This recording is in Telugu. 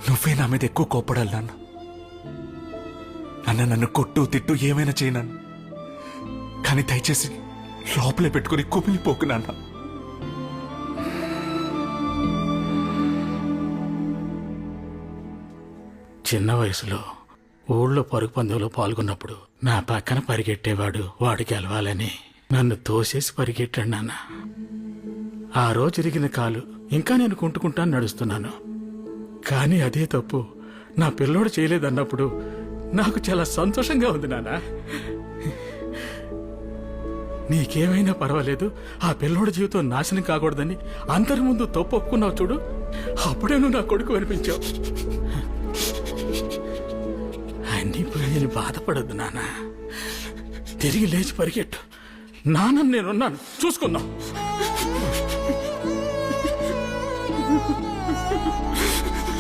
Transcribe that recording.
నువ్వే నా మీద ఎక్కువ కోపడాలి నాన్న. నన్ను కొట్టు తిట్టు ఏమైనా చేయనాను, కానీ దయచేసి లోపలే పెట్టుకుని కుమిలిపోకు నాన్న. చిన్న వయసులో ఊళ్ళో పరుగు పందెంలో పాల్గొన్నప్పుడు నా పక్కన పరిగెట్టేవాడు వాడు గెలవాలని నన్ను తోసేసి పరిగెట్టాడు నాన్న. ఆ రోజు ఇరిగిన కాలు ఇంకా నేను కుంటుకుంటా నడుస్తున్నాను. కానీ అదే తప్పు నా పిల్లోడు చేయలేదన్నప్పుడు నాకు చాలా సంతోషంగా ఉంది నాన్న. నీకేమైనా పర్వాలేదు, ఆ పిల్లోడి జీవితం నాశనం కాకూడదని అందరి ముందు తప్పు ఒప్పుకున్నావు చూడు, అప్పుడే నువ్వు నా కొడుకు అనిపించావు. అన్నీ పోయి బాధపడద్దు నాన్న, తిరిగి లేచి పరిగెట్టు. నాన్న నేనున్నాను, చూసుకుందాం.